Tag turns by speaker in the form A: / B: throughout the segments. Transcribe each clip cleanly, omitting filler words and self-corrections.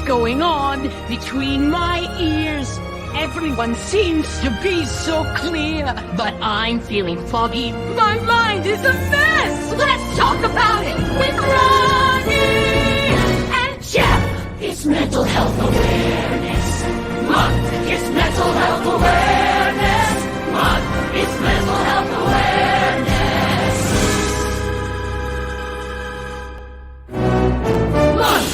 A: going on between my ears? Everyone seems to be so clear, but I'm feeling foggy. My mind is a mess. Let's talk about it with Ronnie and Jeff. It's Mental Health Awareness Month. It's Mental Health Awareness Month. It's Mental Health Awareness Month.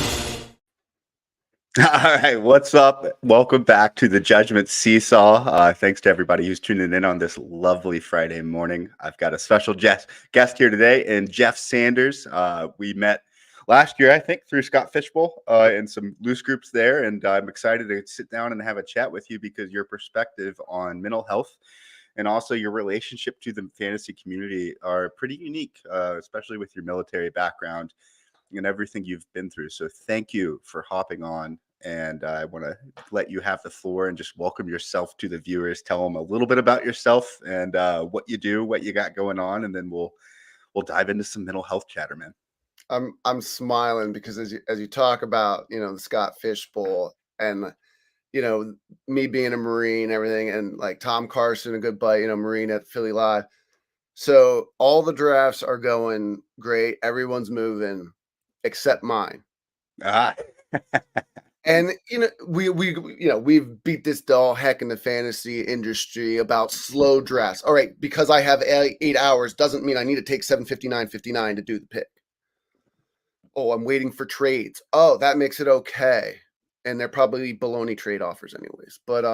B: All right, what's up? Welcome back to the Judgement Seesaw. Thanks to everybody who's tuning in on this lovely Friday morning. I've got a special guest here today, and Jeff Sanders. We met last year, I think, through Scott Fishbowl and some loose groups there, and I'm excited to sit down and have a chat with you because your perspective on mental health and also your relationship to the fantasy community are pretty unique, especially with your military background and everything you've been through. So thank you for hopping on. And I want to let you have the floor and just welcome yourself to the viewers. Tell them a little bit about yourself and what you do, what you got going on, and then we'll dive into some mental health chatter, man.
C: I'm smiling because as you talk about, the Scott Fishbowl and me being a Marine, everything, and like Tom Carson, a good buddy, Marine at Philly Live. So all the drafts are going great. Everyone's moving except mine. And we've beat this to all heck in the fantasy industry about slow drafts. All right, because I have 8 hours doesn't mean I need to take 7:59:59 to do the pick. Oh, I'm waiting for trades. Oh, that makes it okay. And they're probably baloney trade offers anyways. But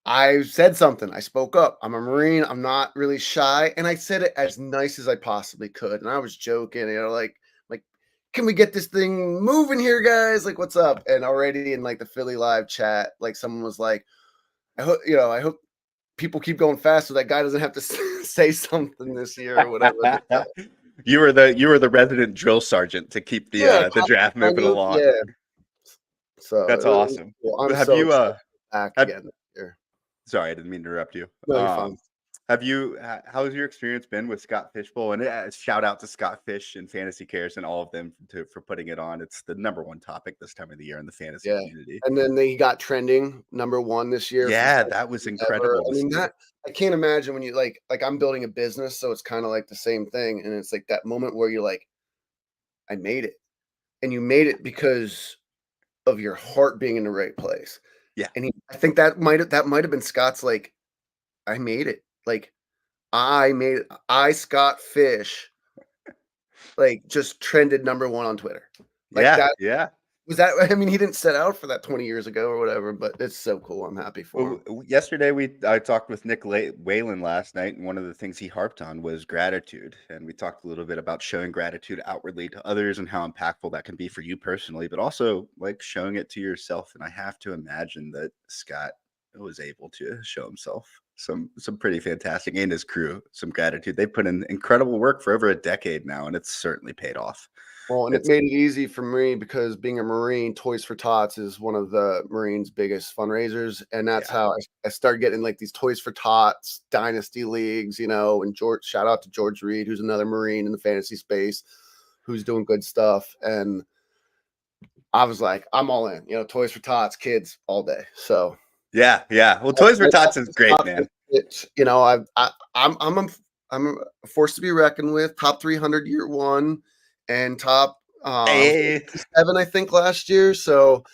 C: I said something. I spoke up. I'm a Marine. I'm not really shy. And I said it as nice as I possibly could. And I was joking, like, can we get this thing moving here, guys? Like, what's up? And already in like the Philly Live chat, like someone was like, I hope people keep going fast so that guy doesn't have to say something this year or whatever.
B: You were the resident drill sergeant to keep the draft moving along.
C: Yeah. So
B: that's awesome.
C: Cool. I'm
B: have
C: so
B: you
C: back again this year.
B: Sorry, I didn't mean to interrupt you.
C: No, you're fine.
B: How's your experience been with Scott Fishbowl? And shout out to Scott Fish and Fantasy Cares and all of them for putting it on. It's the number one topic this time of the year in the fantasy community.
C: And then he got trending #1 this year.
B: Yeah, that was incredible.
C: I mean, I can't imagine when you like I'm building a business, so it's kind of like the same thing. And it's like that moment where you're like, I made it. And you made it because of your heart being in the right place.
B: Yeah.
C: And I think that might have been Scott's like, I made it. Like Scott Fish, like just trended #1 on Twitter. Like Was that, I mean, he didn't set out for that 20 years ago or whatever, but it's so cool. I'm happy for him.
B: Yesterday, I talked with Nick Whalen last night, and one of the things he harped on was gratitude. And we talked a little bit about showing gratitude outwardly to others and how impactful that can be for you personally, but also like showing it to yourself. And I have to imagine that Scott was able to show himself some pretty fantastic, and his crew some gratitude. They put in incredible work for over a decade now, and it's certainly paid off.
C: Well, and it made it easy for me because being a Marine, Toys for Tots is one of the Marines' biggest fundraisers. And that's how I started getting like these Toys for Tots dynasty leagues, and shout out to George Reed, who's another Marine in the fantasy space, who's doing good stuff. And I was like, I'm all in, Toys for Tots, kids all day. So
B: yeah. Well, Toys for Tots is great, man.
C: I'm a force to be reckoned with. Top 300 year one. And top 7, I think, last year. So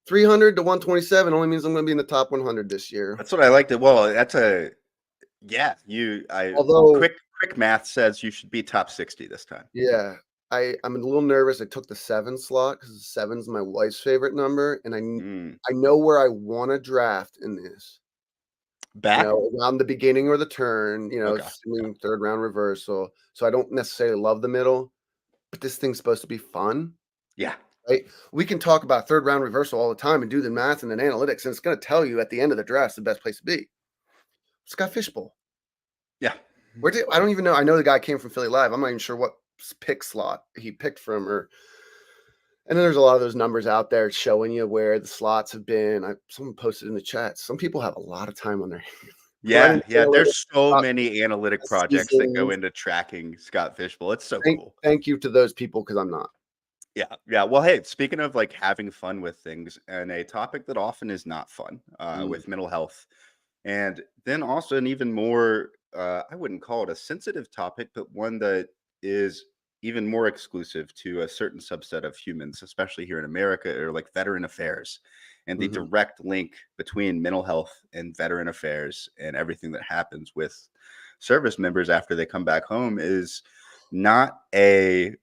C: 300 to 127 only means I'm going to be in the top 100 this year.
B: That's what I liked. Well, that's although quick math says you should be top 60 this time.
C: Yeah, I'm a little nervous. I took the 7 slot because 7's my wife's favorite number, and I know where I want to draft in this.
B: Back
C: around the beginning or the turn. Assuming third round reversal. So I don't necessarily love the middle. But this thing's supposed to be fun.
B: Yeah.
C: Right? We can talk about third round reversal all the time and do the math and then analytics, and it's going to tell you at the end of the draft the best place to be. Scott Fishbowl.
B: Yeah.
C: I don't even know. I know the guy came from Philly Live. I'm not even sure what pick slot he picked from. And then there's a lot of those numbers out there showing you where the slots have been. Someone posted in the chat. Some people have a lot of time on their hands.
B: Yeah. There's so many analytic projects that go into tracking Scott Fishbowl. It's so cool.
C: Thank you to those people because I'm not.
B: Yeah. Well, hey, speaking of like having fun with things, and a topic that often is not fun
C: Mm,
B: with mental health, and then also an even more, I wouldn't call it a sensitive topic, but one that is even more exclusive to a certain subset of humans, especially here in America, or like veteran affairs, and the
C: mhm,
B: direct link between mental health and veteran affairs and everything that happens with service members after they come back home is not a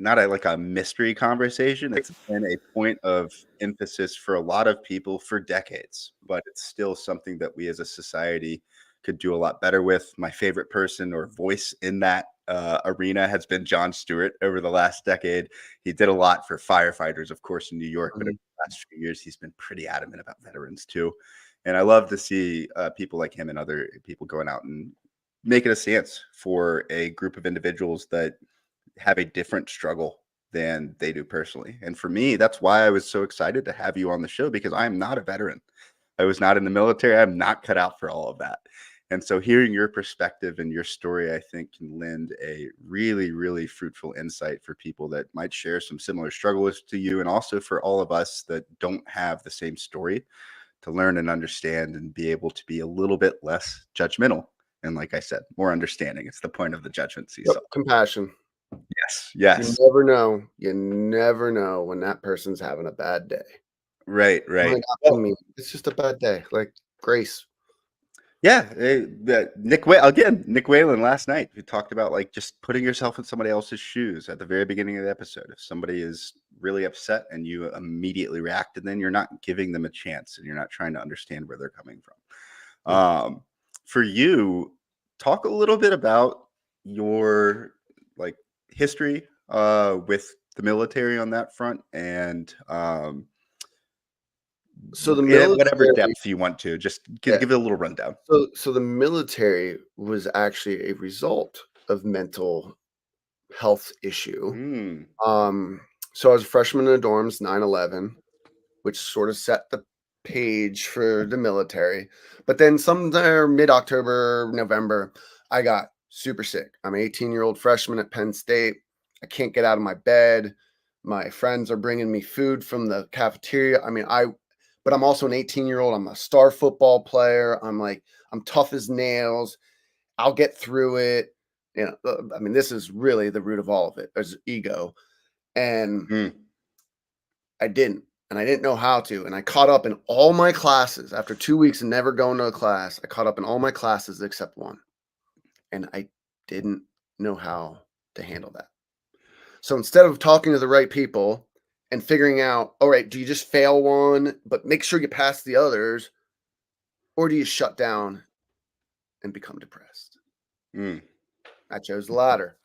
B: like a mystery conversation. It's been a point of emphasis for a lot of people for decades, but it's still something that we as a society could do a lot better with. My favorite person or voice in that arena has been John Stewart over the last decade. He did a lot for firefighters, of course, in New York, but in
C: mhm.
B: the last few years, he's been pretty adamant about veterans too. And I love to see people like him and other people going out and making a stance for a group of individuals that have a different struggle than they do personally. And for me, that's why I was so excited to have you on the show, because I am not a veteran. I was not in the military. I'm not cut out for all of that. And so hearing your perspective and your story, I think can lend a really, really fruitful insight for people that might share some similar struggles to you. And also for all of us that don't have the same story to learn and understand and be able to be a little bit less judgmental. And like I said, more understanding. It's the point of the judgment
C: Yep,
B: seesaw.
C: compassion.
B: Yes.
C: You
B: Yes.
C: never know. You never know when that person's having a bad day.
B: Right,
C: Might
B: right.
C: not be
B: Well,
C: me. It's just a bad day. Like grace.
B: yeah, Nick Whalen last night, who talked about like just putting yourself in somebody else's shoes at the very beginning of the episode. If somebody is really upset and you immediately react, and then you're not giving them a chance and you're not trying to understand where they're coming from.
C: Mm.
B: For you, talk a little bit about your like history with the military on that front, and
C: So the
B: in whatever
C: military,
B: depth you want to, just
C: yeah.
B: give it a little rundown.
C: So the military was actually a result of mental health issue.
B: Mm,
C: Um, so I was a freshman in the dorms, 9/11, which sort of set the page for the military. But then somewhere mid-October, November, I got super sick. I'm an 18-year-old freshman at Penn State. I can't get out of my bed. My friends are bringing me food from the cafeteria. But I'm also an 18-year-old. I'm a star football player. I'm tough as nails. I'll get through it. This is really the root of all of it. There's ego. And
B: mm.
C: I didn't. And I didn't know how to. And I caught up in all my classes after 2 weeks and never going to a class. I caught up in all my classes except one. And I didn't know how to handle that. So instead of talking to the right people and figuring out, all right, do you just fail one, but make sure you pass the others, or do you shut down and become depressed?
B: Mm.
C: I chose the latter.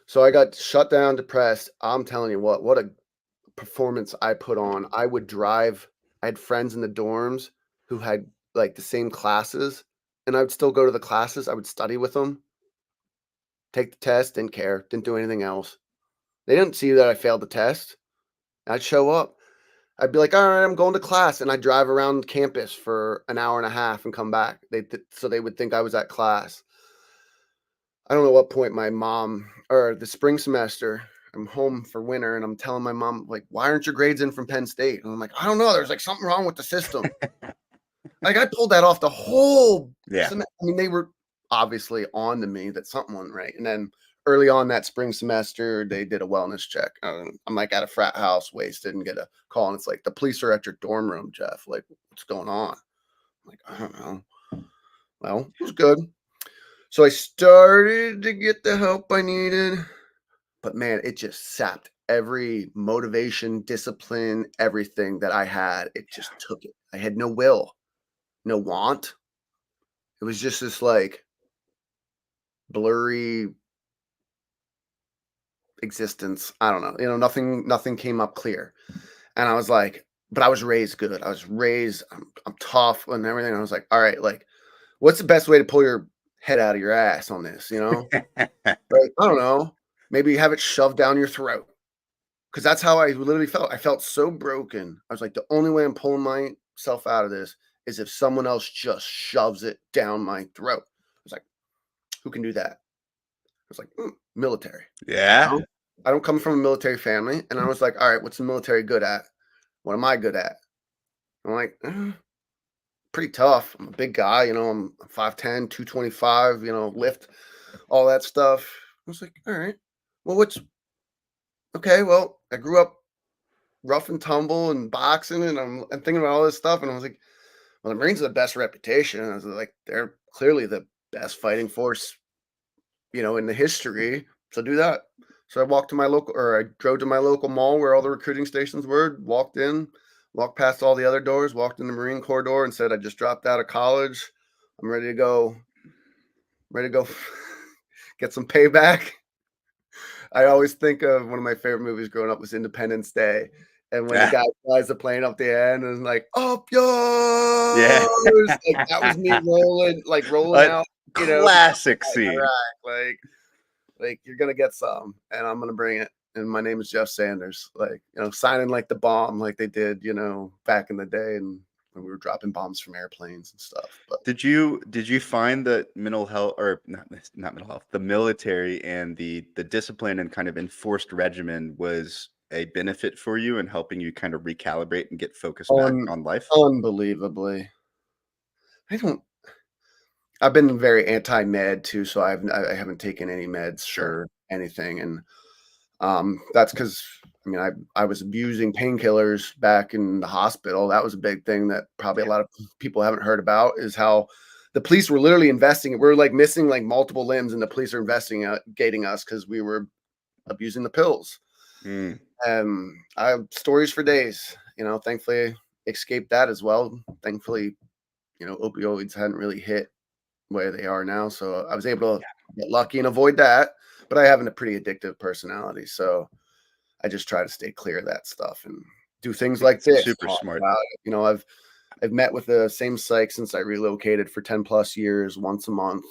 C: So I got shut down, depressed. I'm telling you what a performance I put on. I would drive. I had friends in the dorms who had like the same classes, and I would still go to the classes. I would study with them, take the test, didn't care, didn't do anything else. They didn't see that I failed the test. I'd show up. I'd be like, all right, I'm going to class. And I'd drive around campus for an hour and a half and come back. So they would think I was at class. I don't know what point my mom, or the spring semester, I'm home for winter and I'm telling my mom, like, why aren't your grades in from Penn State? And I'm like, I don't know. There's like something wrong with the system. Like I pulled that off the whole
B: Yeah.
C: they were obviously on to me that something wasn't right. And then early on that spring semester, they did a wellness check. I'm like at a frat house, wasted, and get a call. And it's like, the police are at your dorm room, Jeff. Like, what's going on? I'm like, I don't know. Well, it was good. So I started to get the help I needed. But man, it just sapped every motivation, discipline, everything that I had. It just took it. I had no will, no want. It was just this like blurry existence. I don't know. Nothing came up clear. And I was like, but I was raised good. I was raised, I'm tough and everything. I was like, all right, like, what's the best way to pull your head out of your ass on this? Like, I don't know. Maybe have it shoved down your throat. Because that's how I literally felt. I felt so broken. I was like, the only way I'm pulling myself out of this is if someone else just shoves it down my throat. I was like, who can do that? I was like, military. You
B: Yeah.
C: know? I don't come from a military family, and I was like, all right, what's the military good at? What am I good at? I'm like, pretty tough. I'm a big guy, I'm 5'10", 225, lift, all that stuff. I was like, all right, well, okay, well, I grew up rough and tumble and boxing, and I'm thinking about all this stuff, and I was like, well, the Marines have the best reputation. And I was like, they're clearly the best fighting force, in the history. So do that. So I drove to my local mall where all the recruiting stations were, walked in, walked past all the other doors, walked in the Marine Corps door and said, I just dropped out of college. I'm ready to go, get some payback. I always think of one of my favorite movies growing up was Independence Day. And when the guy flies the plane up the end and is like, up
B: Yeah.
C: yours, like that was me rolling out,
B: Classic
C: all
B: scene.
C: right, like you're gonna get some, and I'm gonna bring it. And my name is Jeff Sanders, signing like the bomb, like they did, back in the day, and when we were dropping bombs from airplanes and stuff. But
B: Did you find that mental health, or not mental health, the military and the discipline and kind of enforced regimen was a benefit for you in helping you kind of recalibrate and get focused back on life?
C: unbelievably, I've been very anti-med too, so I haven't taken any meds
B: Sure.
C: for anything, and that's because I was abusing painkillers back in the hospital. That was a big thing that probably a lot of people haven't heard about, is how the police were literally investing. We're like missing like multiple limbs, and the police are investigating us because we were abusing the pills.
B: Mm,
C: I have stories for days. Thankfully escaped that as well. Thankfully, opioids hadn't really hit where they are now, so I was able to get lucky and avoid that. But I have a pretty addictive personality, so I just try to stay clear of that stuff and do things like
B: it's
C: this.
B: super
C: Talk
B: smart.
C: about it. I've met with the same psych since I relocated for 10 plus years, once a month.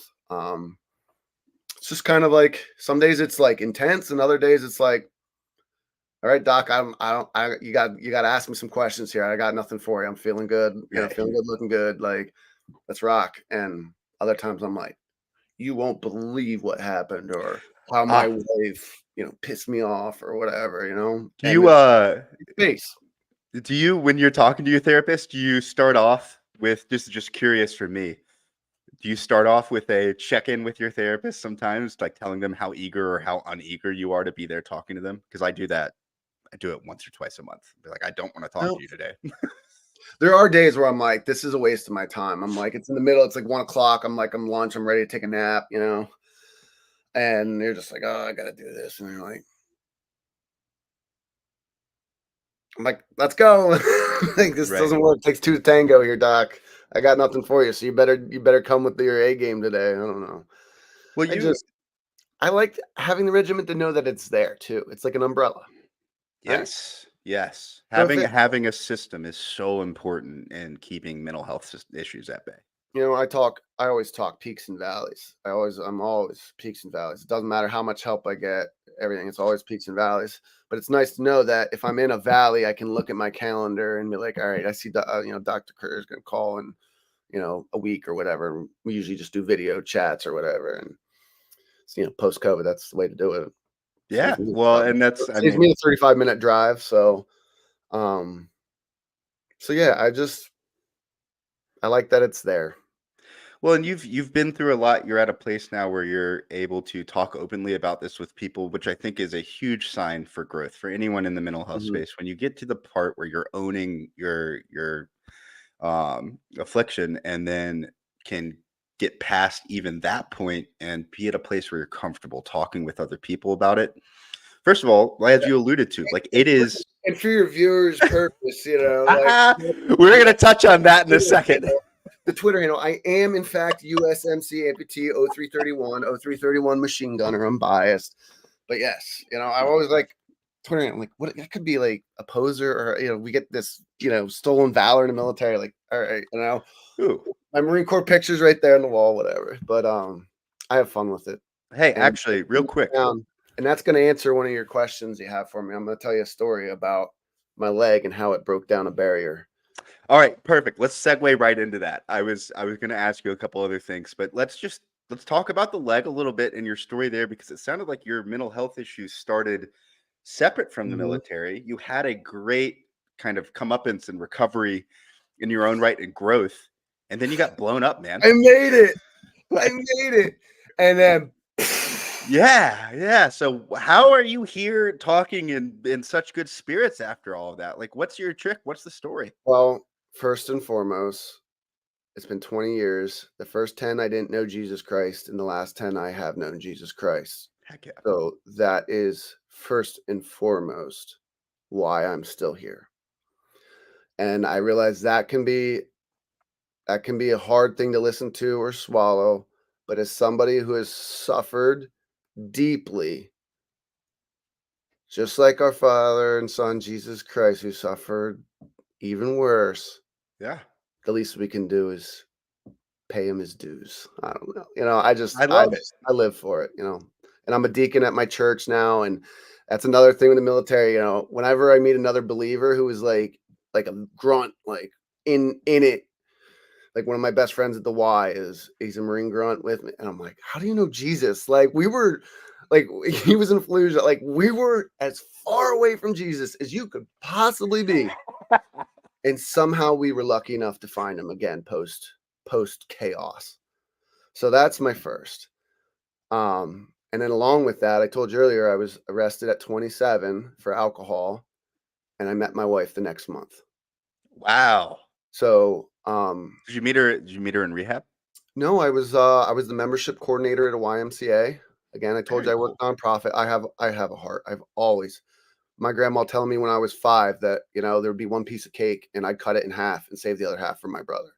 C: It's just kind of like some days it's like intense, and other days it's like, all right, doc, you got to ask me some questions here. I got nothing for you. I'm feeling good, feeling good, looking good. Like, let's rock. And other times I'm like, you won't believe what happened, or how my
B: Ah,
C: wife, pissed me off or whatever,
B: do
C: and
B: you
C: it's space.
B: when you're talking to your therapist, do you start off with, just curious for me, do you start off with a check-in with your therapist sometimes, like telling them how eager or how uneager you are to be there talking to them? Because I do that. I do it once or twice a month. Be like, I don't want to talk
C: Well,
B: to you today.
C: there are days where I'm like, this is a waste of my time. I'm like, it's in the middle. It's like 1 o'clock. I'm like, I'm lunch. I'm ready to take a nap, and they're just like, oh, I got to do this. And they're like, I'm like, let's go. Like, this
B: Right.
C: doesn't work. It takes two to tango here, doc. I got nothing for you. So you better come with your A game today. I don't know.
B: Well,
C: I like having the regiment to know that it's there too. It's like an umbrella, right?
B: yes.
C: So if
B: Having a system is so important in keeping mental health issues at bay.
C: I always talk peaks and valleys. I'm always peaks and valleys. It doesn't matter how much help I get, everything. It's always peaks and valleys. But it's nice to know that if I'm in a valley, I can look at my calendar and be like, all right, I see, Dr. Kerr is going to call in, a week or whatever. We usually just do video chats or whatever. And post COVID, that's the way to do it.
B: Yeah. Well, and that's, I
C: Saves me
B: mean,
C: a 35-minute drive. Um, so yeah, I like that it's there.
B: well, and you've been through a lot. You're at a place now where you're able to talk openly about this with people, which I think is a huge sign for growth for anyone in the mental health
C: Mhm.
B: space. When you get to the part where you're owning your affliction, and then can get past even that point and be at a place where you're comfortable talking with other people about it. First of all, as you alluded to, like, it is.
C: And for your viewers' purpose, like
B: We're gonna touch on that in a second.
C: the Twitter handle. I am, in fact, USMC amputee 0331 machine gunner. I'm biased, but yes, I always like Twitter handle. Like, what that could be like a poser, or we get this, stolen valor in the military. Like, all right,
B: Ooh.
C: my Marine Corps pictures right there on the wall, whatever. But I have fun with it.
B: Hey,
C: And
B: actually, real quick.
C: and that's going to answer one of your questions you have for me. I'm going to tell you a story about my leg and how it broke down a barrier.
B: All right, perfect. Let's segue right into that. I was going to ask you a couple other things, but let's just Let's talk about the leg a little bit in your story there, because it sounded like your mental health issues started separate from the
C: Mhm.
B: military. You had a great kind of comeuppance and recovery in your own right and growth, and then you got blown up, man.
C: I made it. I
B: Like,
C: made it. And then
B: yeah, yeah. So how are you here talking in such good spirits after all of that? Like, what's your trick? What's the story?
C: well, first and foremost, it's been 20 years. The first 10 I didn't know Jesus Christ, and the last 10 I have known Jesus Christ.
B: Heck yeah.
C: So that is first and foremost why I'm still here. And I realize that can be a hard thing to listen to or swallow, but as somebody who has suffered deeply, just like our Father and Son Jesus Christ, who suffered even worse,
B: Yeah.
C: the least we can do is pay him his dues. I don't know. I just
B: I love it.
C: I live for it. And I'm a deacon at my church now, and that's another thing with the military. Whenever I meet another believer who is like a grunt, like in it, like one of my best friends at the Y he's a Marine grunt with me, and I'm like, how do you know Jesus? Like we were, like he was in Fallujah, like we were as far away from Jesus as you could possibly be, and somehow we were lucky enough to find him again post chaos. So that's my first. And then along with that, I told you earlier I was arrested at 27 for alcohol, and I met my wife the next month.
B: Wow.
C: So
B: Did you meet her? Did you meet her in rehab?
C: no, I was the membership coordinator at a YMCA. Again, I told you
B: Very
C: I
B: cool.
C: work nonprofit. I have a heart. I've always my grandma telling me when I was 5 that there'd be one piece of cake and I'd cut it in half and save the other half for my brother.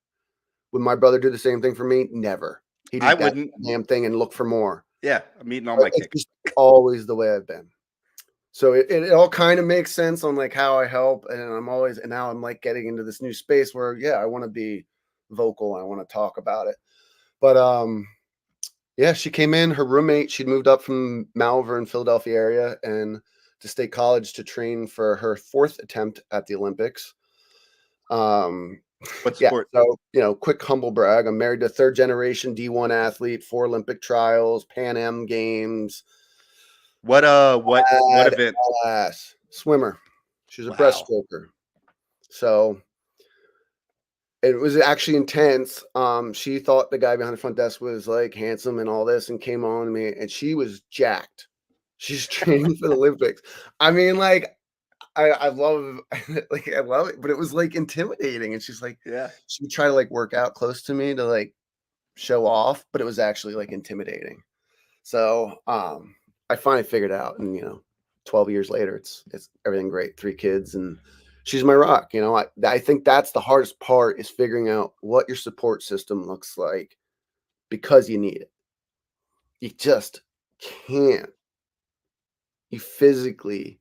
C: Would my brother do the same thing for me? Never. He'd
B: I
C: eat that
B: wouldn't.
C: damn thing and look for more.
B: Yeah, I'm eating all
C: But
B: my
C: it's
B: cake.
C: just always the way I've been. So it all kind of makes sense on like how I help, and now I'm like getting into this new space where I want to be vocal and I want to talk about it. But yeah, she came in, her roommate, she'd moved up from Malvern, Philadelphia area, and to State College to train for her 4th attempt at the Olympics. Um
B: What
C: yeah,
B: sport?
C: so quick humble brag. I'm married to 3rd generation D1 athlete, 4 Olympic trials, Pan Am games,
B: What
C: bad
B: event?
C: ass swimmer. She's a
B: Wow.
C: breaststroker. So it was actually intense. She thought the guy behind the front desk was like handsome and all this, and came on to me, and she was jacked. She's training for the Olympics. I mean, like, I love like I love it, but it was like intimidating. And she's like,
B: Yeah.
C: she would try to like work out close to me to like show off, but it was actually like intimidating. So I finally figured out, and 12 years later, it's everything great. 3 kids, and she's my rock. I think that's the hardest part, is figuring out what your support system looks like, because you need it. You just can't. You physically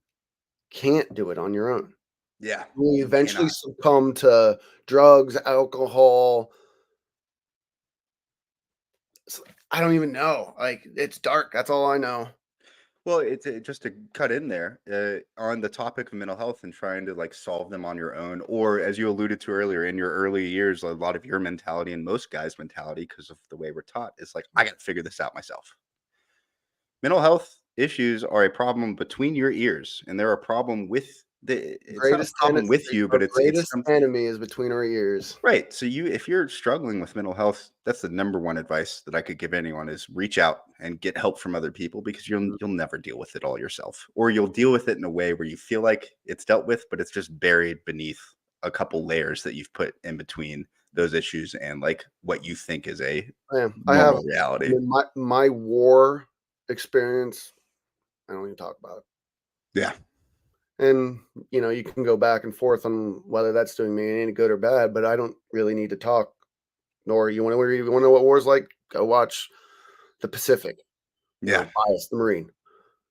C: can't do it on your own.
B: Yeah.
C: You
B: You
C: eventually
B: cannot.
C: succumb to drugs, alcohol. I don't even know. Like, it's dark. That's all I know.
B: Well, it's just to cut in there on the topic of mental health and trying to like solve them on your own, or as you alluded to earlier, in your early years, a lot of your mentality and most guys' mentality, because of the way we're taught, is like, I got to figure this out myself. Mental health issues are a problem between your ears, and they're a problem with it's not a problem with you,
C: Our
B: but it's
C: greatest enemy is between our ears.
B: right. So if you're struggling with mental health, that's the number one advice that I could give anyone, is reach out and get help from other people, because you'll never deal with it all yourself, or you'll deal with it in a way where you feel like it's dealt with, but it's just buried beneath a couple layers that you've put in between those issues and like what you think is a
C: Yeah,
B: normal reality.
C: my war experience. I don't even talk about it.
B: Yeah.
C: And you can go back and forth on whether that's doing me any good or bad, but I don't really need to talk. Nor you want to know what war's like? Go watch the Pacific.
B: Yeah.
C: Bias the Marine,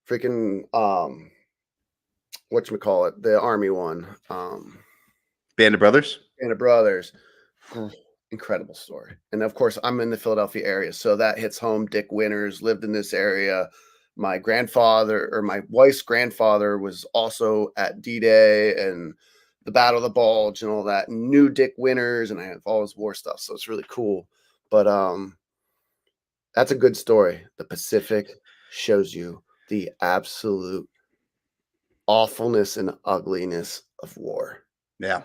C: freaking whatchamacallit, the Army one,
B: Band of Brothers.
C: Band of Brothers. Incredible story. And of course, I'm in the Philadelphia area, so that hits home. Dick Winters lived in this area. My grandfather, or my wife's grandfather, was also at D-Day and the Battle of the Bulge and all that. And knew Dick Winters, and I have all his war stuff, so it's really cool. But That's a good story. The Pacific shows you the absolute awfulness and ugliness of war.
B: Yeah.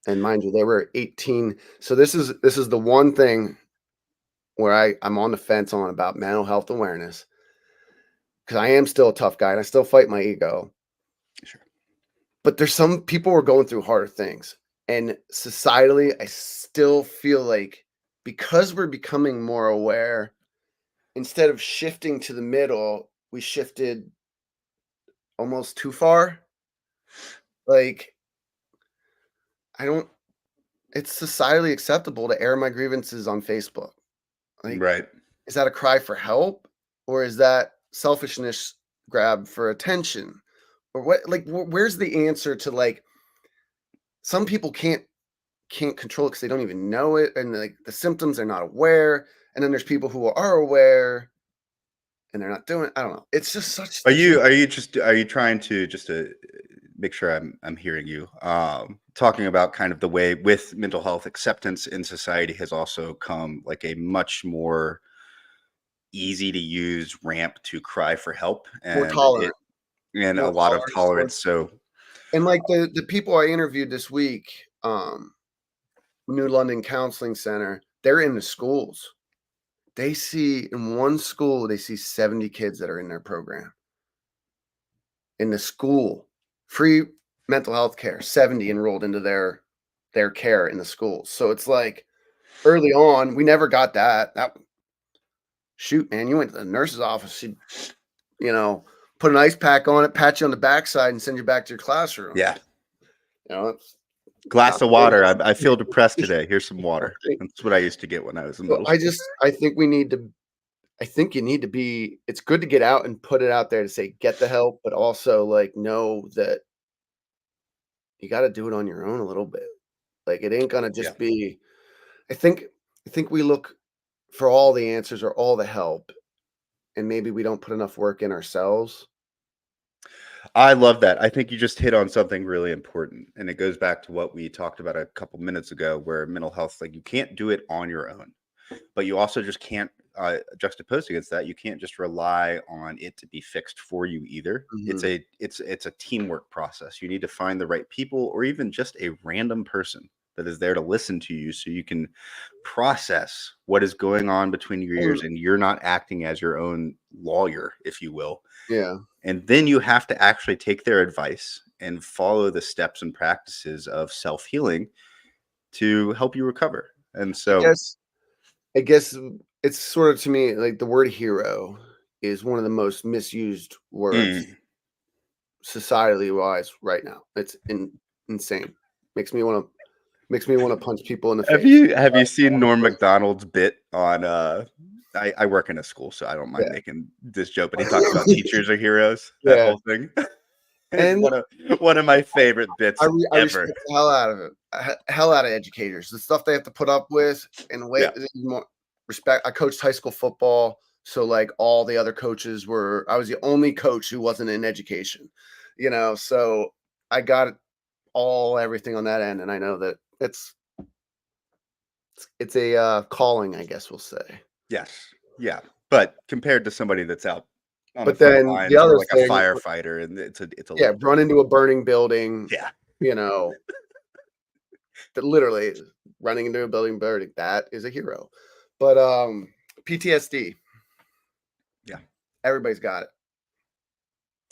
C: And mind you, they were 18. So this is the one thing where I'm on the fence on about mental health awareness, because I am still a tough guy and I still fight my ego.
B: Sure.
C: But there's some people who are going through harder things. And societally, I still feel like because we're becoming more aware, instead of shifting to the middle, we shifted almost too far. Like, it's societally acceptable to air my grievances on Facebook. Like,
B: Right.
C: is that a cry for help, or is that selfishness grab for attention? Or what, like, where's the answer to, like, some people can't control it because they don't even know it, and like the symptoms, they're not aware. And then there's people who are aware and they're not doing it. I don't know. It's just such.
B: Are you trying to just to make sure I'm hearing you talking about kind of the way with mental health acceptance in society has also come like a much more easy to use ramp to cry for help
C: More
B: and
C: tolerant,
B: and a
C: more
B: lot of
C: tolerance
B: tolerance. So
C: and like the people I interviewed this week, New London Counseling Center, they're in the schools. They see in one school, they see 70 kids that are in their program. In the school, free mental health care, 70 enrolled into their care in the schools. So it's like early on, we never got that. Shoot, man, you went to the nurse's office, she'd, put an ice pack on it, pat you on the backside, and send you back to your classroom.
B: yeah,
C: It's
B: glass
C: not
B: of water. I feel depressed today. Here's some water.
C: right.
B: That's what I used to get when I was in
C: So
B: middle school.
C: I think we need to. I think you need to be. It's good to get out and put it out there to say get the help, but also like know that you got to do it on your own a little bit. Like it ain't gonna
B: Yeah.
C: just be. I think we look for all the answers or all the help, and maybe we don't put enough work in ourselves.
B: I love that. I think you just hit on something really important. And it goes back to what we talked about a couple minutes ago, where mental health, like you can't do it on your own, but you also just can't juxtapose against that. You can't just rely on it to be fixed for you either. It's
C: Mhm.
B: it's a teamwork process. You need to find the right people or even just a random person that is there to listen to you so you can process what is going on between your ears and you're not acting as your own lawyer, if you will.
C: Yeah.
B: And then you have to actually take their advice and follow the steps and practices of self-healing to help you recover. And
C: I
B: so,
C: guess I guess it's sort of to me like the word hero is one of the most misused words
B: mm,
C: societally wise right now. It's insane. Makes me want to punch people in the face.
B: have you seen Norm Macdonald's bit on I work in a school, so I don't mind
C: Yeah.
B: making this joke, but he talks about teachers are heroes, that
C: Yeah.
B: whole thing. It's
C: And
B: one of my favorite bits
C: I
B: ever.
C: respect the hell out of it. Hell out of educators. The stuff they have to put up with and the way
B: Yeah.
C: more respect. I coached high school football, so like all the other coaches I was the only coach who wasn't in education. So I got everything on that end, and I know that it's a calling, I guess we'll say.
B: Yes. Yeah. But compared to somebody that's out on the
C: But
B: front
C: then the
B: lines or
C: other
B: like a
C: thing,
B: firefighter, and it's a
C: yeah,
B: little
C: run
B: different.
C: into a burning building,
B: Yeah.
C: you know, that literally running into a building burning, that is a hero. But PTSD,
B: Yeah.
C: everybody's got it.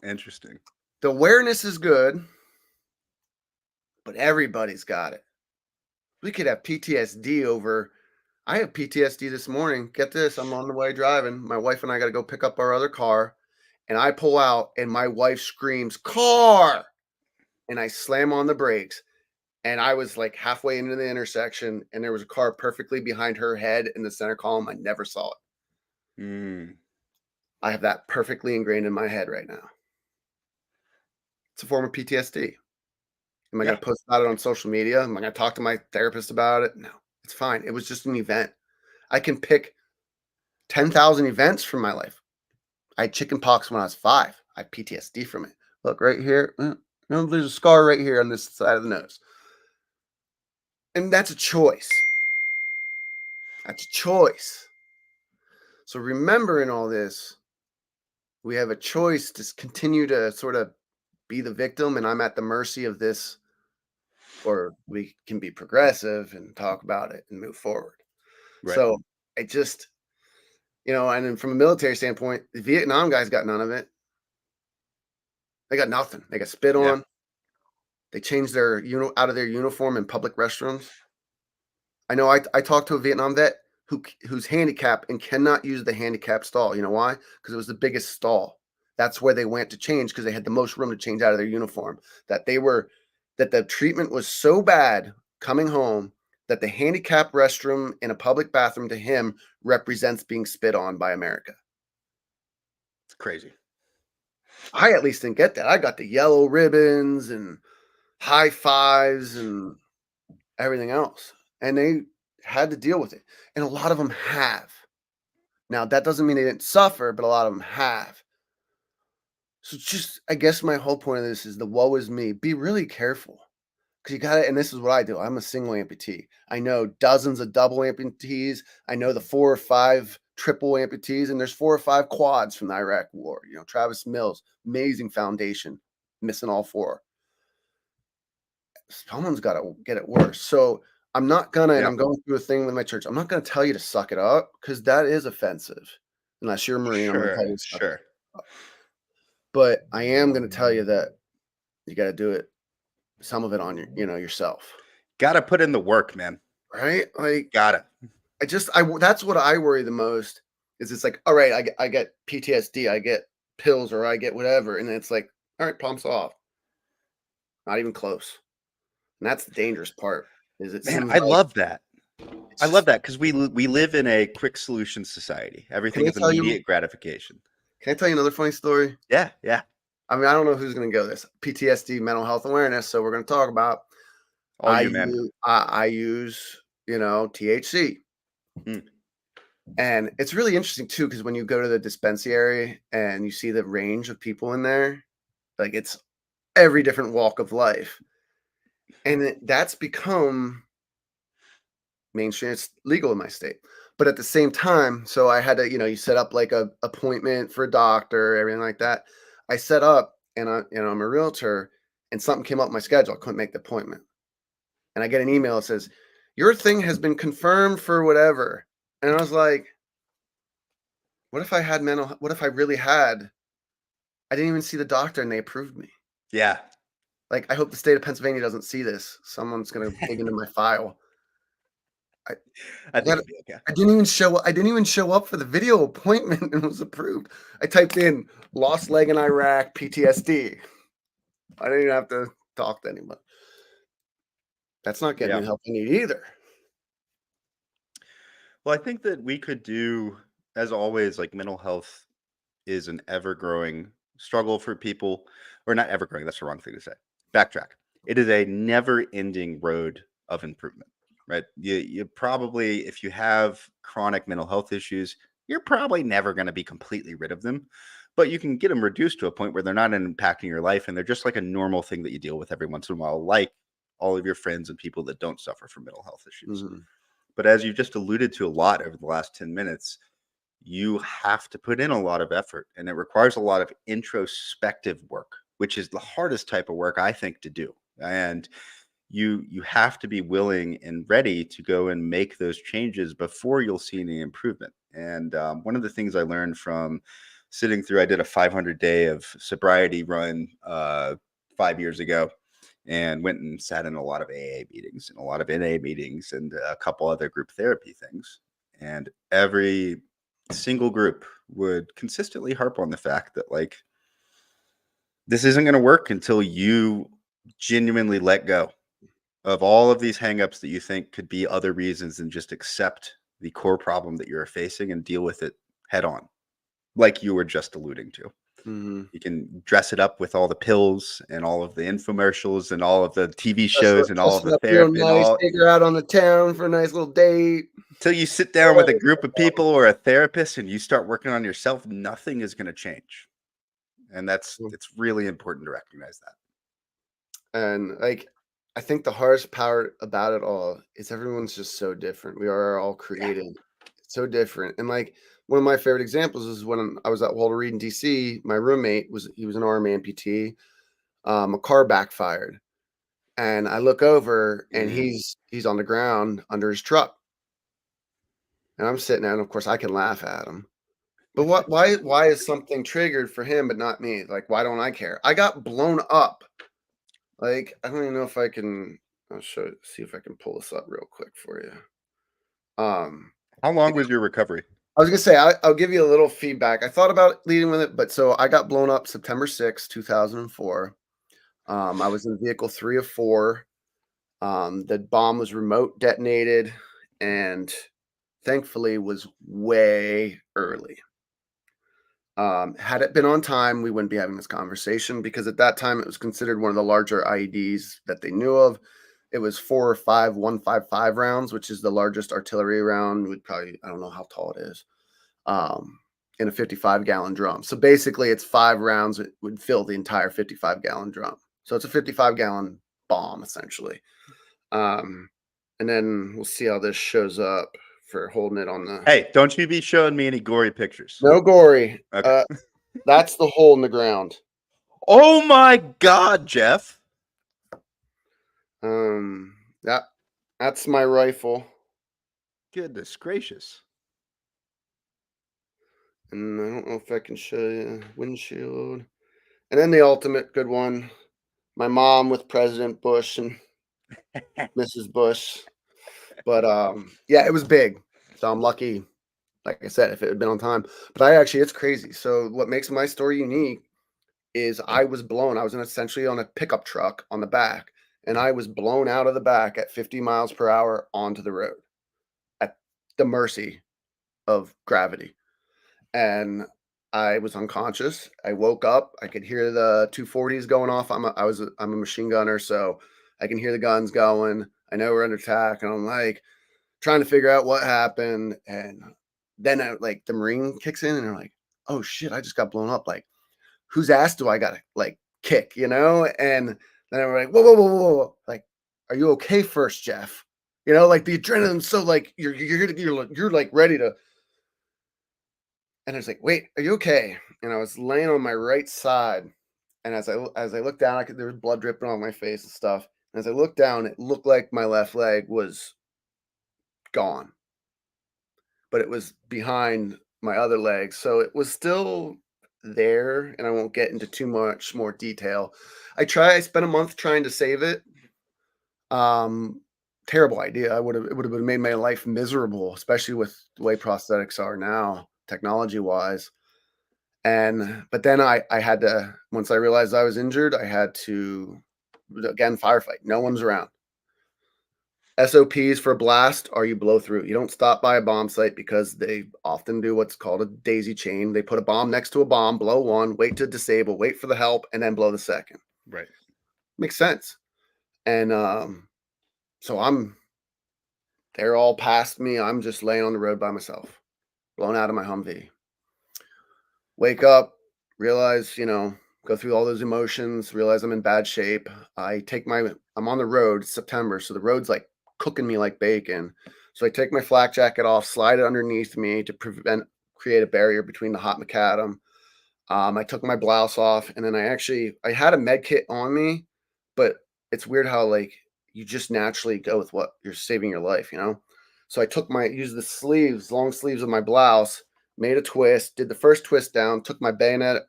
B: Interesting.
C: The awareness is good, but everybody's got it. We could have PTSD over. I have PTSD this morning. Get this, I'm on the way driving. My wife and I got to go pick up our other car. And I pull out, and my wife screams, "Car!" And I slam on the brakes. And I was like halfway into the intersection, and there was a car perfectly behind her head in the center column. I never saw it.
B: Mm.
C: I have that perfectly ingrained in my head right now. It's a form of PTSD. Am I
B: Yeah.
C: going to post about it on social media? Am I going to talk to my therapist about it? No, it's fine. It was just an event. I can pick 10,000 events from my life. I had chicken pox when I was 5. I have PTSD from it. Look right here. There's a scar right here on this side of the nose. And that's a choice. That's a choice. So remembering all this, we have a choice to continue to sort of be the victim and I'm at the mercy of this, or we can be progressive and talk about it and move forward.
B: Right.
C: So I just, and then from a military standpoint, the Vietnam guys got none of it. They got nothing. They got spit
B: Yeah.
C: on. They changed their out of their uniform in public restrooms. I know I talked to a Vietnam vet who's handicapped and cannot use the handicap stall. You know why? Because it was the biggest stall. That's where they went to change because they had the most room to change out of their uniform. That the treatment was so bad coming home that the handicap restroom in a public bathroom to him represents being spit on by America.
B: It's crazy.
C: I at least didn't get that. I got the yellow ribbons and high fives and everything else. And they had to deal with it. And a lot of them have. Now, that doesn't mean they didn't suffer, but a lot of them have. So I guess my whole point of this is the woe is me. Be really careful. Because you got it. And this is what I do. I'm a single amputee. I know dozens of double amputees. I know the 4 or 5 triple amputees. And there's 4 or 5 quads from the Iraq War. Travis Mills, amazing foundation, missing all 4. Someone's got to get it worse. So I'm not gonna, and I'm going through a thing with my church. I'm not gonna tell you to suck it up because that is offensive. Unless you're a Marine, I'm gonna tell you to suck it up. But I am gonna tell you that you got to do it. Some of it on yourself.
B: Got to put in the work, man.
C: Right? Like,
B: Got it.
C: That's what I worry the most. Is it's like, all right, I get PTSD, I get pills, or I get whatever, and it's like, all right, pumps off. Not even close. And that's the dangerous part.
B: Man, I love that. I love that because we live in a quick solution society. Everything is immediate gratification.
C: Can I tell you another funny story?
B: Yeah, yeah.
C: I mean, I don't know who's going to go this. PTSD, mental health awareness. So we're going to talk about.
B: All you, man.
C: I use THC, and it's really interesting too because when you go to the dispensary and you see the range of people in there, like it's every different walk of life. And that's become mainstream. It's legal in my state. But at the same time, so I had to, you set up like a appointment for a doctor, everything like that. I set up and I'm a realtor and something came up in my schedule. I couldn't make the appointment. And I get an email that says, your thing has been confirmed for whatever. And I was like, what if I really had, I didn't even see the doctor and they approved me.
B: Yeah.
C: Like, I hope the state of Pennsylvania doesn't see this. Someone's going to dig into my file.
B: I think it'll be okay.
C: I didn't even show up for the video appointment and was approved. I typed in lost leg in Iraq, PTSD. I didn't even have to talk to anyone. That's not getting me the help I need either.
B: Well, I think that we could do, as always, like mental health is an ever-growing struggle for people, or not ever-growing, that's the wrong thing to say. Backtrack. It is a never-ending road of improvement, right? You probably, if you have chronic mental health issues, you're probably never going to be completely rid of them, but you can get them reduced to a point where they're not impacting your life and they're just like a normal thing that you deal with every once in a while, like all of your friends and people that don't suffer from mental health issues. Mm-hmm. But as you just alluded to a lot over the last 10 minutes, you have to put in a lot of effort and it requires a lot of introspective work, which is the hardest type of work, I think, to do. And you have to be willing and ready to go and make those changes before you'll see any improvement. And one of the things I learned from sitting through, I did a 500-day of sobriety run 5 years ago and went and sat in a lot of AA meetings and a lot of NA meetings and a couple other group therapy things. And every single group would consistently harp on the fact that, like, this isn't going to work until you genuinely let go of all of these hangups that you think could be other reasons than just accept the core problem that you're facing and deal with it head on, like you were just alluding to. Mm-hmm. You can dress it up with all the pills and all of the infomercials and all of the TV shows and all of the therapy.
C: Nice, take her out on the town for a nice little date.
B: Until you sit down with a group of people or a therapist and you start working on yourself, nothing is going to change. And it's really important to recognize that.
C: And like, I think the hardest part about it all is everyone's just so different. We are all created so different. And like, one of my favorite examples is when I was at Walter Reed in DC. My roommate was an arm amputee. A car backfired, and I look over, and he's on the ground under his truck, and I'm sitting there, and of course I can laugh at him. But why is something triggered for him but not me? Like, why don't I care? I got blown up. Like, I don't even know if I can. I'll see if I can pull this up real quick for you.
B: How long was your recovery?
C: I was gonna say I'll give you a little feedback. I thought about leading with it, but so I got blown up September 6th, 2004. I was in vehicle 3 of 4. The bomb was remote detonated, and thankfully was way early. Had it been on time, we wouldn't be having this conversation, because at that time it was considered one of the larger IEDs that they knew of. It was 4 or 5 155 rounds, which is the largest artillery round. Would probably, I don't know how tall it is, in a 55-gallon drum. So basically, it's 5 rounds that would fill the entire 55-gallon drum. So it's a 55-gallon bomb essentially. And then we'll see how this shows up for holding it on the.
B: Hey, don't you be showing me any gory pictures.
C: No gory.
B: Okay.
C: That's the hole in the ground.
B: Oh my God, Jeff.
C: That's my rifle.
B: Goodness gracious.
C: And I don't know if I can show you windshield. And then the ultimate good one, my mom with President Bush and Mrs. Bush. But yeah, it was big. So I'm lucky, like I said, if it had been on time. But it's crazy. So what makes my story unique is I was essentially on a pickup truck on the back, and I was blown out of the back at 50 miles per hour onto the road at the mercy of gravity. And I was unconscious. I woke up. I could hear the 240s going off. I'm a machine gunner, so I can hear the guns going. I know we're under attack, and I'm like trying to figure out what happened. And then the Marine kicks in, and they're like, "Oh shit, I just got blown up. Like, whose ass do I gotta kick?" And then I'm like, whoa. Like, are you okay first, Jeff? The adrenaline's so you're like ready to. And I was like, wait, are you okay? And I was laying on my right side. And as I looked down, there was blood dripping on my face and stuff. And as I looked down, it looked like my left leg was gone, but it was behind my other leg. So it was still there. And I won't get into too much more detail. I spent a month trying to save it. Terrible idea. It would have made my life miserable, especially with the way prosthetics are now, technology wise. But then I had to, once I realized I was injured, I had to, again, firefight. No one's around. SOPs for a blast are you blow through. You don't stop by a bomb site, because they often do what's called a daisy chain. They put a bomb next to a bomb, blow one, wait to disable, wait for the help, and then blow the second.
B: Right.
C: Makes sense. And so they're all past me. I'm just laying on the road by myself, blown out of my Humvee. Wake up, realize, go through all those emotions, realize I'm in bad shape. I'm on the road, it's September, so the road's like cooking me like bacon. So I take my flak jacket off, slide it underneath me to create a barrier between the hot macadam. I took my blouse off, and then I had a med kit on me, but it's weird how you just naturally go with what you're saving your life, So I used the long sleeves of my blouse, made a twist, did the first twist down, took my bayonet,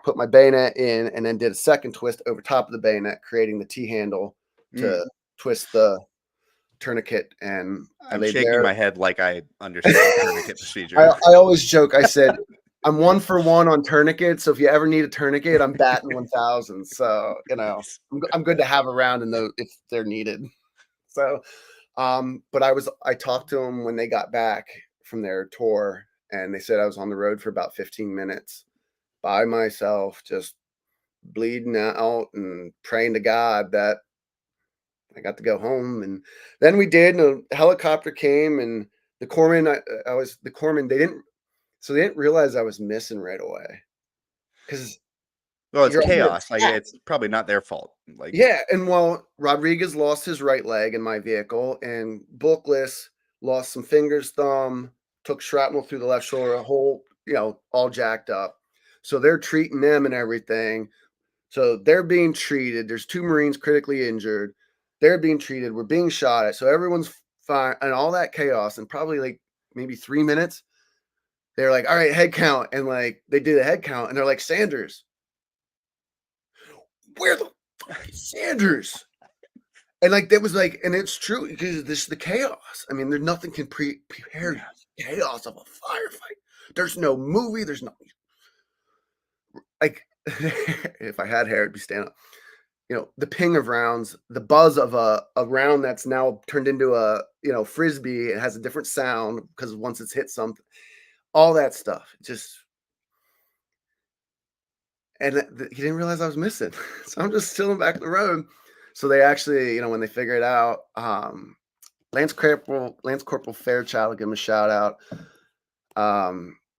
C: put my bayonet in, and then did a second twist over top of the bayonet, creating the T-handle to twist the tourniquet. And
B: I'm shaking my head like I understand tourniquet procedure.
C: I always joke. I said, I'm 1 for 1 on tourniquets. So if you ever need a tourniquet, I'm batting 1,000. So, I'm good to have around if they're needed. So, but I talked to them when they got back from their tour, and they said I was on the road for about 15 minutes by myself, just bleeding out and praying to God that I got to go home. And then we did, and a helicopter came, and the corpsman, they didn't realize I was missing right away. Because
B: it's chaos. It's probably not their fault.
C: And Rodriguez lost his right leg in my vehicle, and Bookless lost some fingers, thumb, took shrapnel through the left shoulder, a whole, all jacked up. So they're treating them and everything. So they're being treated. There's 2 Marines critically injured. They're being treated. We're being shot at. So everyone's fine, and all that chaos. And probably like maybe 3 minutes, they're like, all right, head count. And like they did a head count, and they're like, Sanders. Where the fuck is Sanders? And like that was like, and it's true because this is the chaos. I mean, there's nothing can prepare the chaos of a firefight. There's no movie. There's no like. If I had hair, it'd be stand up. The ping of rounds, the buzz of a round that's now turned into a frisbee. It has a different sound because once it's hit something, all that stuff. Just and he didn't realize I was missing, so I'm just still back in the road. So they actually, when they figure it out, Lance Corporal Fairchild, give him a shout out.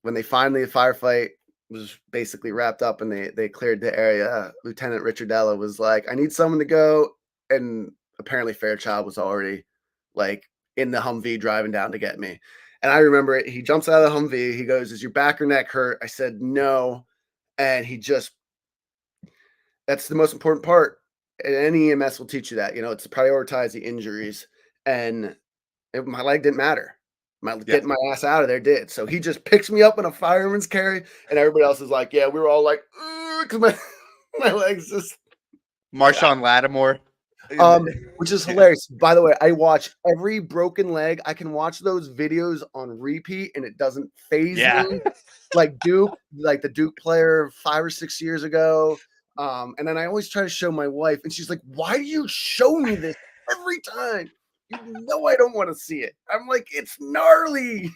C: When they finally, the firefight was basically wrapped up and they cleared the area, Lieutenant Richardella was like, I need someone to go. And apparently Fairchild was already like in the Humvee driving down to get me. And I remember it. He jumps out of the Humvee. He goes, is your back or neck hurt? I said, no. And that's the most important part. And any EMS will teach you that, it's to prioritize the injuries. And my leg didn't matter. Getting my ass out of there did. So he just picks me up in a fireman's carry, and everybody else is like, yeah, we were all like, because my legs just.
B: Marshawn Lattimore.
C: Which is hilarious. By the way, I watch every broken leg. I can watch those videos on repeat, and it doesn't phase me. Like Duke, like the Duke player 5 or 6 years ago. And then I always try to show my wife, and she's like, why do you show me this every time? I don't want to see it. I'm like, it's gnarly.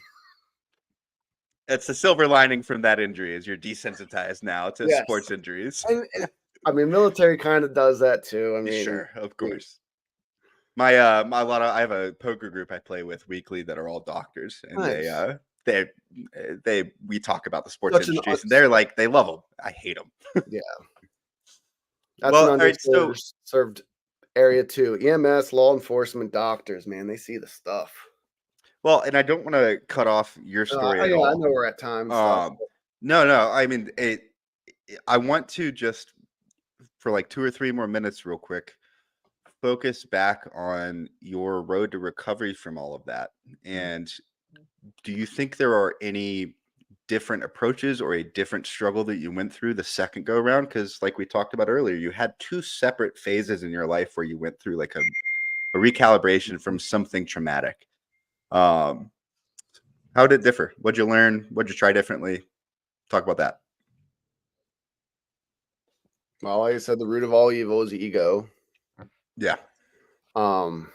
B: It's the silver lining from that injury is you're desensitized now to sports injuries.
C: And, I mean, military kind of does that too. I mean,
B: sure, of course. I have a poker group I play with weekly that are all doctors, and nice. We talk about the sports industries, and they're like, they love them. I hate them.
C: Yeah. That's an underserved area too. EMS, law enforcement, doctors, man, they see the stuff.
B: Well, and I don't want to cut off your story at all.
C: I know we're at times.
B: No. I mean, I want to just for like 2 or 3 more minutes, real quick, focus back on your road to recovery from all of that. And do you think there are any different approaches or a different struggle that you went through the second go around? Because like we talked about earlier, you had 2 separate phases in your life where you went through like a recalibration from something traumatic. How did it differ? What'd you learn? What'd you try differently? Talk about that.
C: Well, like I said, the root of all evil is ego.
B: Yeah.
C: Putting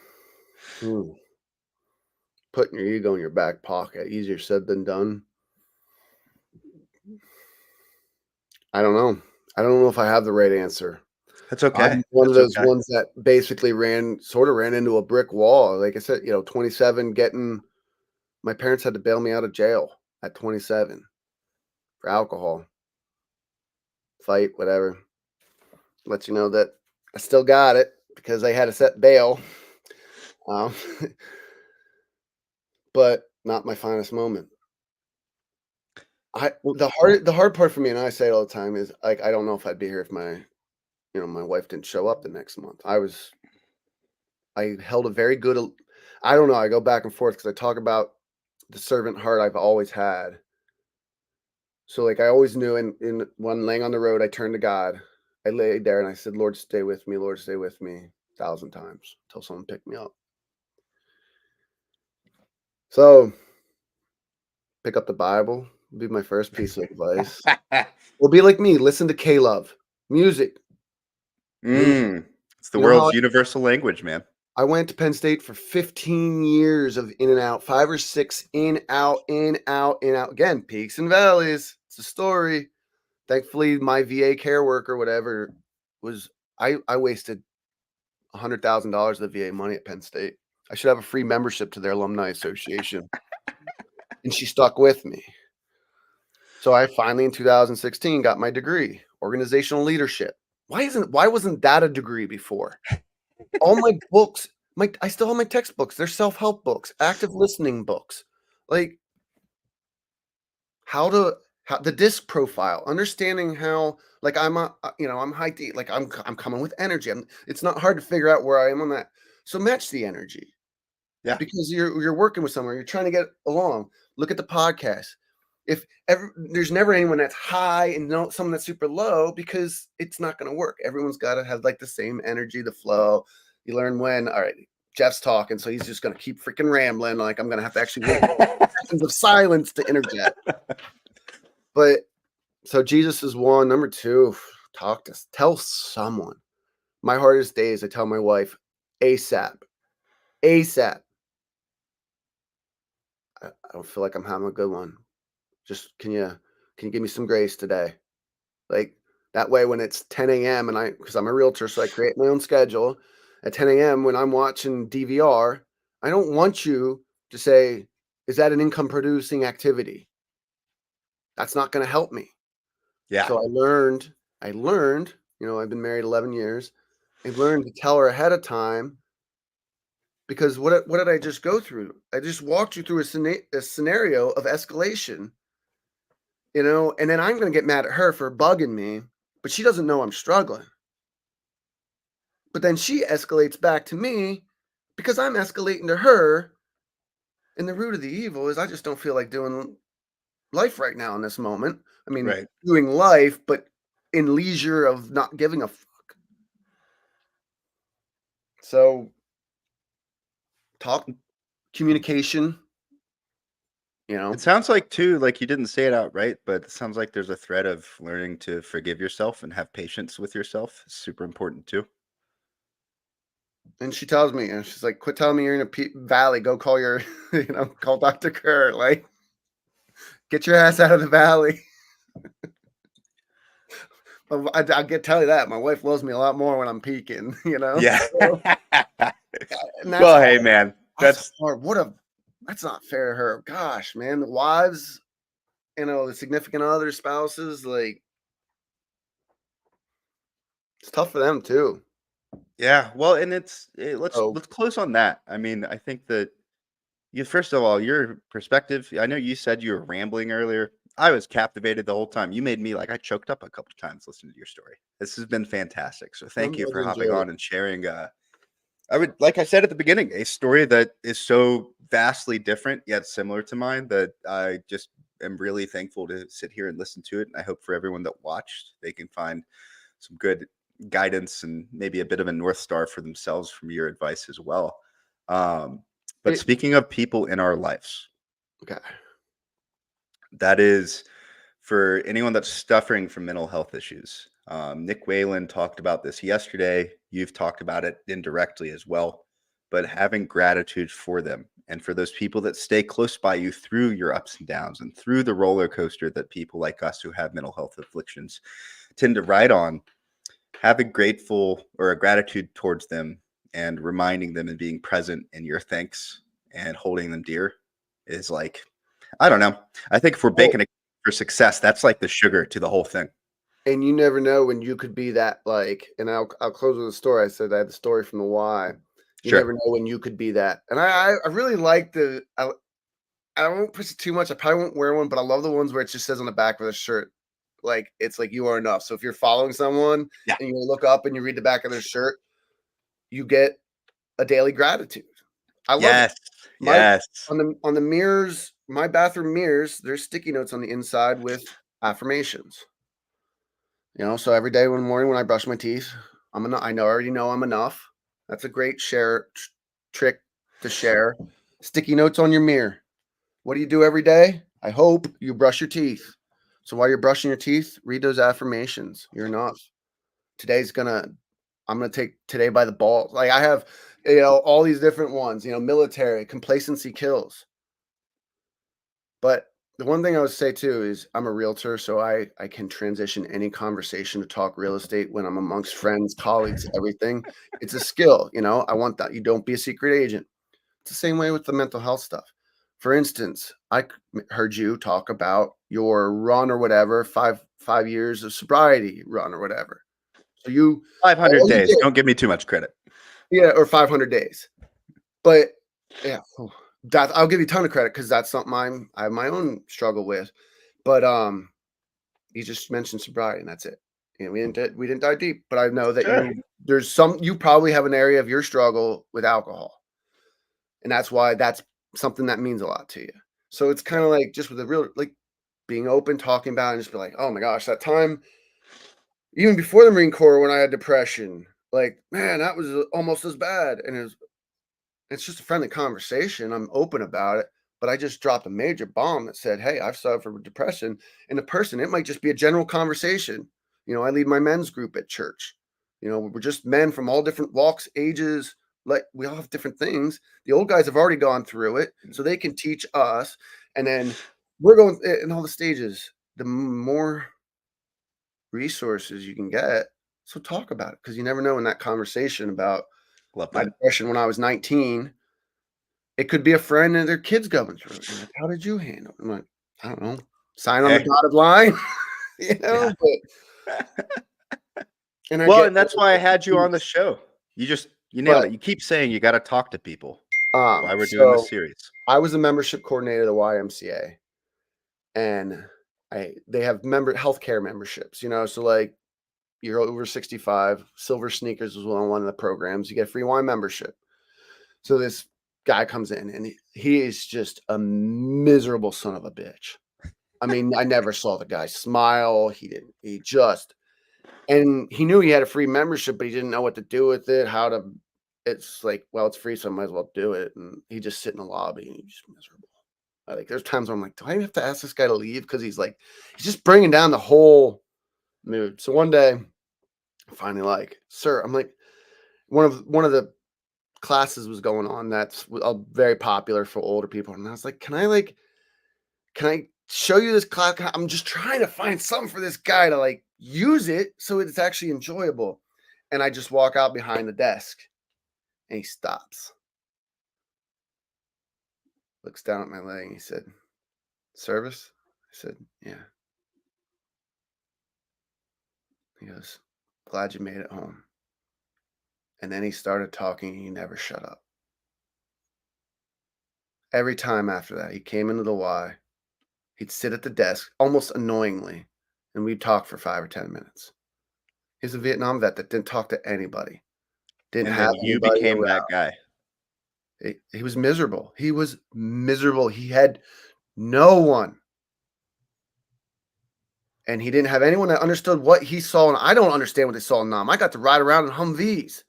C: your ego in your back pocket, easier said than done. I don't know. I don't know if I have the right answer.
B: That's okay.
C: I'm one of those ones that basically ran into a brick wall. Like I said, 27, my parents had to bail me out of jail at 27 for alcohol. Fight, whatever. Let you know that I still got it because they had to set bail. But not my finest moment. The hard part for me, and I say it all the time, is like I don't know if I'd be here if my wife didn't show up the next month. I held a very good. I don't know. I go back and forth because I talk about the servant heart I've always had. So like I always knew, in when laying on the road, I turned to God. I laid there and I said, "Lord, stay with me. Lord, stay with me," 1,000 times until someone picked me up. So pick up the Bible. Be my first piece of advice. Well, be like me. Listen to K-Love. Music.
B: It's the world's universal language, man.
C: I went to Penn State for 15 years of in and out, 5 or 6 in, out, in, out, in, out. Again, peaks and valleys. It's a story. Thankfully, my VA care worker, whatever, I wasted $100,000 of the VA money at Penn State. I should have a free membership to their alumni association. And she stuck with me. So I finally, in 2016, got my degree, organizational leadership. Why wasn't that a degree before? All my books, I still have my textbooks. They're self-help books, active listening books. Like, how the disc profile, understanding how, like, I'm high D, like I'm coming with energy. It's not hard to figure out where I am on that. So match the energy,
B: Yeah.
C: because you're working with someone, you're trying to get along. Look at the podcast. If there's never anyone that's high and someone that's super low, because it's not going to work. Everyone's got to have like the same energy, the flow. You learn when, all right, Jeff's talking, so he's just going to keep freaking rambling. Like, I'm going to have to actually wait seconds of silence to interject. But so Jesus is one. Number two, tell someone. My hardest days, I tell my wife, ASAP. I don't feel like I'm having a good one. Just can you give me some grace today? Like, that way, when it's 10 a.m. and because I'm a realtor, so I create my own schedule. At 10 a.m. when I'm watching DVR, I don't want you to say, is that an income producing activity? That's not going to help me.
B: Yeah.
C: So I learned, I've been married 11 years. I've learned to tell her ahead of time, because what did I just go through? I just walked you through a scenario of escalation, and then I'm going to get mad at her for bugging me, but she doesn't know I'm struggling. But then she escalates back to me because I'm escalating to her. And the root of the evil is I just don't feel like doing life right now in this moment. I mean,
B: Right.
C: doing life, but in leisure of not giving a fuck. So communication,
B: It sounds like too, like you didn't say it outright, but it sounds like there's a thread of learning to forgive yourself and have patience with yourself. It's super important too.
C: And she tells me, and she's like, quit telling me you're in a valley. Go call call Dr. Kerr. Like, get your ass out of the valley. I tell you that my wife loves me a lot more when I'm peaking,
B: Yeah.
C: So,
B: Well, hey, man,
C: that's hard. That's not fair to her. Gosh, man, the wives, the significant other spouses, like, it's tough for them too.
B: Yeah. Well, and let's
C: Oh,
B: close on that. I mean, I think that first of all, your perspective. I know you said you were rambling earlier. I was captivated the whole time. You made me I choked up a couple of times listening to your story. This has been fantastic. So thank you for hopping on and sharing. Like I said at the beginning, a story that is so vastly different yet similar to mine that I just am really thankful to sit here and listen to it. And I hope for everyone that watched, they can find some good guidance and maybe a bit of a North Star for themselves from your advice as well. But speaking of people in our lives,
C: okay,
B: that is for anyone that's suffering from mental health issues. Nick Whalen talked about this yesterday. You've talked about it indirectly as well, but having gratitude for them and for those people that stay close by you through your ups and downs and through the roller coaster that people like us who have mental health afflictions tend to ride on, having a gratitude towards them and reminding them and being present in your thanks and holding them dear is I don't know. I think if we're baking it for success, that's like the sugar to the whole thing.
C: And you never know when you could be that, and I'll close with a story. I said I had the story from the Y. You never know when you could be that. And I really like I won't push it too much. I probably won't wear one, but I love the ones where it just says on the back of the shirt, like, it's like, you are enough. So if you're following someone and you look up and you read the back of their shirt, you get a daily gratitude. I love it.
B: Yes.
C: On the mirrors, my bathroom mirrors, there's sticky notes on the inside with affirmations. So every day morning when I brush my teeth, I already know I'm enough. That's a great trick to share. Sticky notes on your mirror. What do you do every day? I hope you brush your teeth. So while you're brushing your teeth, read those affirmations. You're enough. I'm gonna take today by the balls. Like, I have, all these different ones. Military complacency kills. But the one thing I would say too is I'm a realtor, so I can transition any conversation to talk real estate when I'm amongst friends, colleagues, everything. It's a skill, I want that. You don't be a secret agent. It's the same way with the mental health stuff. For instance, I heard you talk about your run or whatever, 5 years of sobriety run or whatever. So
B: 500 days. Don't give me too much credit.
C: Yeah, or 500 days. But yeah, I'll give you a ton of credit because that's something I have my own struggle with. But he just mentioned sobriety, and that's it. You know, we didn't dive deep, but I know that
B: Sure.
C: you probably have an area of your struggle with alcohol, and that's why that's something that means a lot to you. So it's kind of like just with a real like being open, talking about it, and just be like, oh my gosh, that time even before the Marine Corps when I had depression, like man, that was almost as bad, and it's just a friendly conversation. I'm open about it, but I just dropped a major bomb that said, hey, I've suffered with depression, and the person, it might just be a general conversation. You know, I lead my men's group at church. You know, we're just men from all different walks, ages. Like we all have different things. The old guys have already gone through it, so they can teach us. And then we're going in all the stages. The more resources you can get, so talk about it, because you never know in that conversation about
B: Love
C: my
B: that.
C: depression when I was 19. It could be a friend and their kids going through it. Like, how did you handle it? I'm like, I don't know. Sign on the
B: Hey.
C: dotted line, you know.
B: Yeah.
C: But and I
B: Well,
C: get,
B: and that's why I had you on the show. You nailed
C: but
B: it. You keep saying you got to talk to people. That's why we're doing
C: so
B: this series.
C: I was a membership coordinator of the YMCA, and they have healthcare memberships, you know. So like you're over 65, Silver Sneakers was one of the programs. You get a free wine membership. So this guy comes in, and he is just a miserable son of a bitch. I mean, I never saw the guy smile. He didn't. And he knew he had a free membership, but he didn't know what to do with it. It's like, well, it's free, so I might as well do it. And he just sit in the lobby, and he's just miserable. Like, there's times where I'm like, do I have to ask this guy to leave? Because he's just bringing down the whole mood. So one day, I'm finally like, sir, I'm like, one of the classes was going on that's very popular for older people, and I was like, can I show you this class? I'm just trying to find something for this guy to like use it so it's actually enjoyable. And I just walk out behind the desk, and he stops, looks down at my leg, and he said, service? I said, yeah. He goes, glad you made it home. And then he started talking, and he never shut up. Every time after that, he came into the Y, he'd sit at the desk almost annoyingly, and we'd talk for 5 or 10 minutes. He's a Vietnam vet that didn't talk to anybody, didn't
B: And
C: have
B: then you
C: anybody
B: became
C: around.
B: that guy.
C: He was miserable. He was miserable. He had no one. And he didn't have anyone that understood what he saw. And I don't understand what they saw in Nam. I got to ride around in Humvees.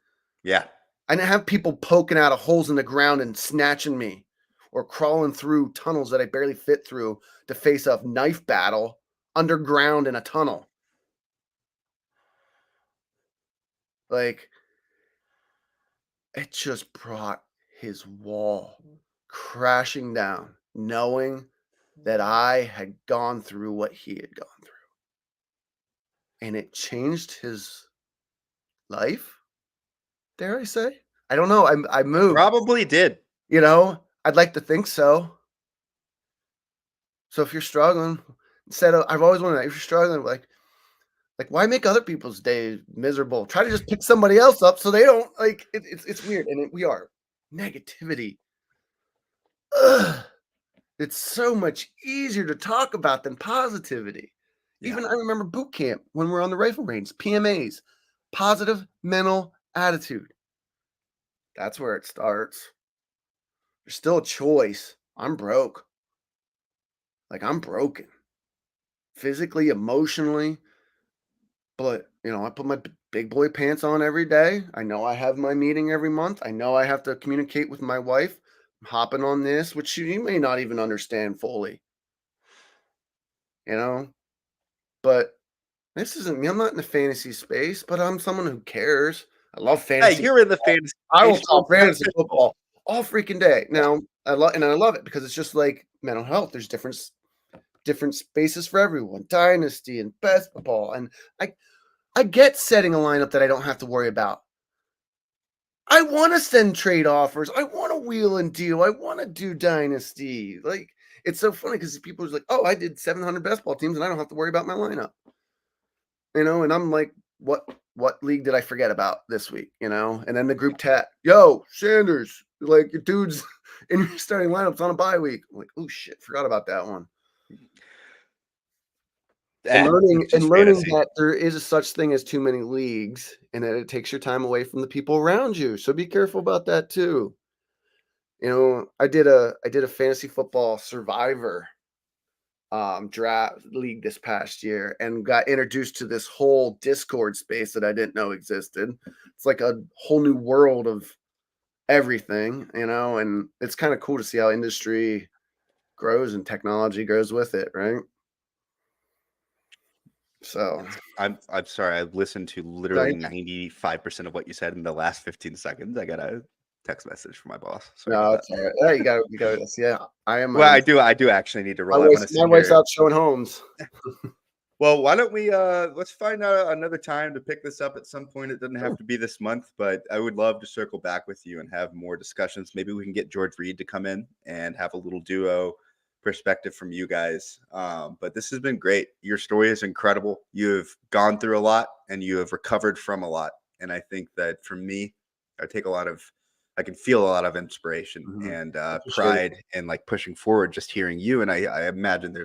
B: Yeah.
C: I didn't have people poking out of holes in the ground and snatching me, or crawling through tunnels that I barely fit through to face a knife battle underground in a tunnel. Like, it just brought his wall crashing down, knowing that I had gone through what he had gone through. And it changed his life, dare I say? I don't know. I moved,
B: Probably did.
C: you know? I'd like to think so. So if you're struggling, I've always wondered, if you're struggling, like why make other people's days miserable? Try to just pick somebody else up so they don't, like, it's weird. And we are negativity. Ugh. It's so much easier to talk about than positivity.
B: Yeah.
C: Even I remember boot camp when we're on the rifle range, PMAs, positive mental attitude. That's where it starts. There's still a choice. I'm broke. Like, I'm broken. Physically, emotionally. But, you know, I put my big boy pants on every day. I know I have my meeting every month. I know I have to communicate with my wife. I'm hopping on this, which she may not even understand fully. You know? But this isn't me. I'm not in the fantasy space, but I'm someone who cares. I love fantasy.
B: Hey, you're in the fantasy.
C: I will talk fantasy football all freaking day. Now, I love it because it's just like mental health. There's different spaces for everyone. Dynasty and basketball, and I get setting a lineup that I don't have to worry about. I want to send trade offers. I want to wheel and deal. I want to do dynasty. Like, it's so funny because people are like, "Oh, I did 700 basketball teams, and I don't have to worry about my lineup." You know, and I'm like, what league did I forget about this week? You know, and then the group chat, yo, Sanders, like your dude's in your starting lineups on a bye week. I'm like, oh shit, forgot about that one. And learning
B: it's just fantasy.
C: that there is a such thing as too many leagues, and that it takes your time away from the people around you. So be careful about that too. I did a fantasy football survivor draft league this past year and got introduced to this whole Discord space that I didn't know existed. It's like a whole new world of everything, and it's kind of cool to see how industry grows and technology grows with it, right? So
B: I'm sorry. I've listened to literally 95% of what you said in the last 15 seconds. I got a text message from my boss. Sorry
C: no,
B: about
C: it's
B: that.
C: all right. Yeah, you got this. Yeah, I am.
B: Well, I do actually need to roll. I want to
C: My
B: sit
C: wife's
B: here.
C: out showing homes.
B: Well, why don't we let's find out another time to pick this up at some point. It doesn't have to be this month, but I would love to circle back with you and have more discussions. Maybe we can get George Reed to come in and have a little duo perspective from you guys. But this has been great. Your story is incredible. You have gone through a lot and you have recovered from a lot. And I think that for me, I can feel a lot of inspiration and pride and like pushing forward just hearing you. And I imagine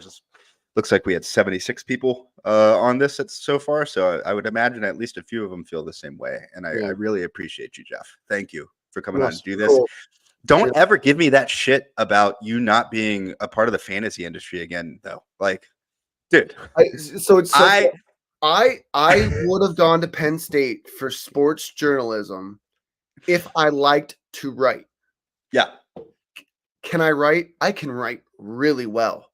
B: looks like we had 76 people on this so far. So I would imagine at least a few of them feel the same way. And I really appreciate you, Jeff. Thank you for coming on and do this.
C: Cool.
B: Don't ever give me that shit about you not being a part of the fantasy industry again, though. Like, dude.
C: I would have gone to Penn State for sports journalism if I liked to write.
B: Yeah.
C: Can I write? I can write really well.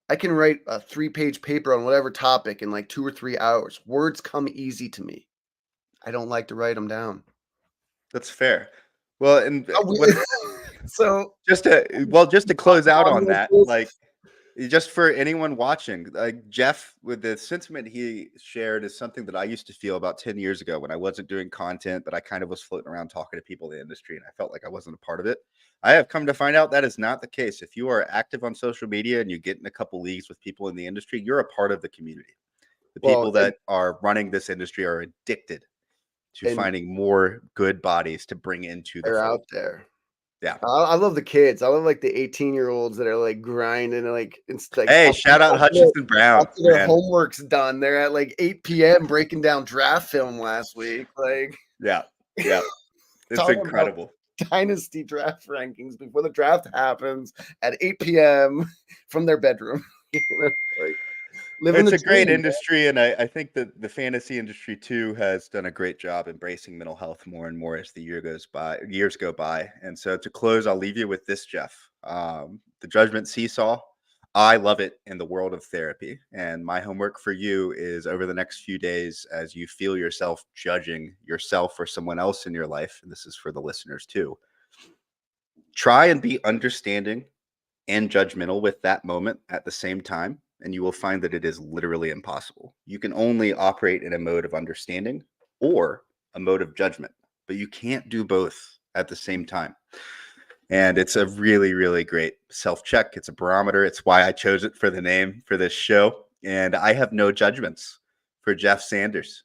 C: I can write a 3-page paper on whatever topic in like 2 or 3 hours. Words come easy to me. I don't like to write them down.
B: That's fair. Well, and
C: so
B: just to close out on that, like, just for anyone watching, like Jeff, with the sentiment he shared is something that I used to feel about 10 years ago when I wasn't doing content, but I kind of was floating around talking to people in the industry and I felt like I wasn't a part of it. I have come to find out that is not the case. If you are active on social media and you get in a couple leagues with people in the industry, you're a part of the community. The people that are running this industry are addicted to finding more good bodies to bring into the fold.
C: They're out there.
B: Yeah.
C: I love the kids. I love like the 18-year-olds that are like grinding and like it's like,
B: hey, shout out Hutchinson Brown.
C: After their homework's done, they're at like 8 p.m. breaking down draft film last week. Like,
B: yeah, it's incredible.
C: Dynasty draft rankings before the draft happens at 8 p.m. from their bedroom.
B: It's a great industry, and I think that the fantasy industry too has done a great job embracing mental health more and more as the years go by. And so to close, I'll leave you with this, Jeff. The Judgement Seesaw. I love it in the world of therapy. And my homework for you is over the next few days, as you feel yourself judging yourself or someone else in your life, and this is for the listeners too, try and be understanding and judgmental with that moment at the same time. And you will find that it is literally impossible. You can only operate in a mode of understanding or a mode of judgment, but you can't do both at the same time. And it's a really, really great self-check. It's a barometer. It's why I chose it for the name for this show. And I have no judgments for Jeff Sanders.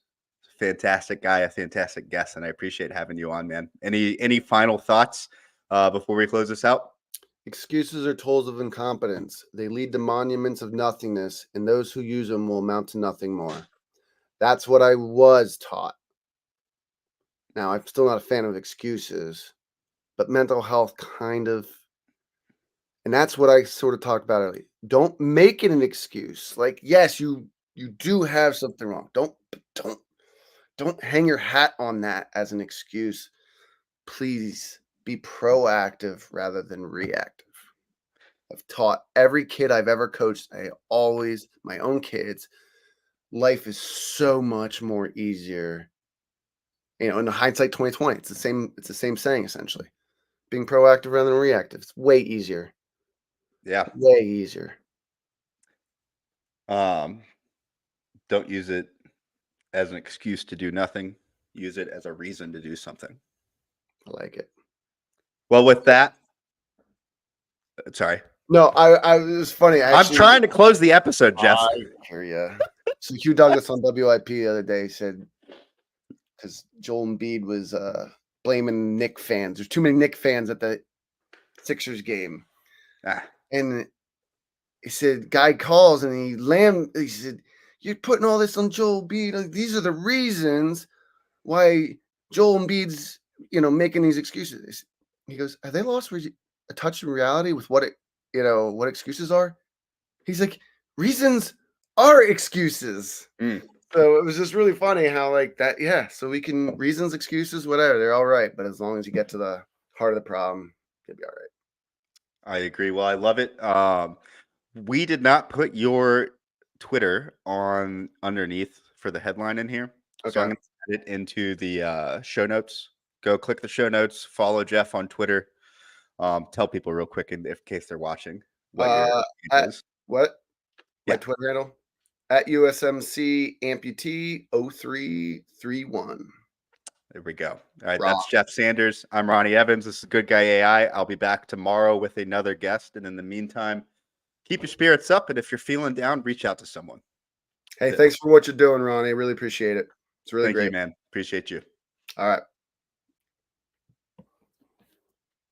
B: Fantastic guy, a fantastic guest, and I appreciate having you on, man. Any final thoughts before we close this out?
C: Excuses are tools of incompetence. They lead to monuments of nothingness, and those who use them will amount to nothing more. That's what I was taught. Now, I'm still not a fan of excuses, but mental health kind of, and that's what I sort of talked about earlier. Don't make it an excuse. Like, yes, you do have something wrong. Don't hang your hat on that as an excuse. Please be proactive rather than reactive. I've taught every kid I've ever coached, my own kids, life is so much more easier. In the hindsight 2020, it's the same saying essentially. Being proactive rather than reactive. It's way easier.
B: Yeah.
C: Way easier.
B: Don't use it as an excuse to do nothing. Use it as a reason to do something.
C: I like it.
B: Well, with that, sorry.
C: No, it was funny.
B: I'm trying to close the episode, Jeff.
C: I hear you. So Hugh Douglas on WIP the other day said, because Joel Embiid was blaming Knick fans. There's too many Knick fans at the Sixers game. And he said, guy calls and he said, you're putting all this on Joel Embiid. Like, these are the reasons why Joel Embiid's, making these excuses. He goes, have they lost a touch in reality with what what excuses are? He's like, reasons are excuses. So it was just really funny how like that. Yeah. So we can reasons, excuses, whatever. They're all right. But as long as you get to the heart of the problem, you'll be all right.
B: I agree. Well, I love it. We did not put your Twitter on underneath for the headline in here. So I'm
C: Okay.
B: going to add it into the show notes. Go click the show notes. Follow Jeff on Twitter. Tell people real quick in case they're watching what your
C: At
B: is.
C: what? My
B: Yeah.
C: Twitter handle at USMC amputee 0331.
B: There we go. All right.
C: Raw.
B: That's Jeff Sanders. I'm Ronnie Evans. This is Good Guy AI. I'll be back tomorrow with another guest. And in the meantime, keep your spirits up. And if you're feeling down, reach out to someone.
C: Hey, thanks for what you're doing, Ronnie. I really appreciate it. It's really
B: Thank
C: great.
B: you, man. Appreciate you.
C: All right.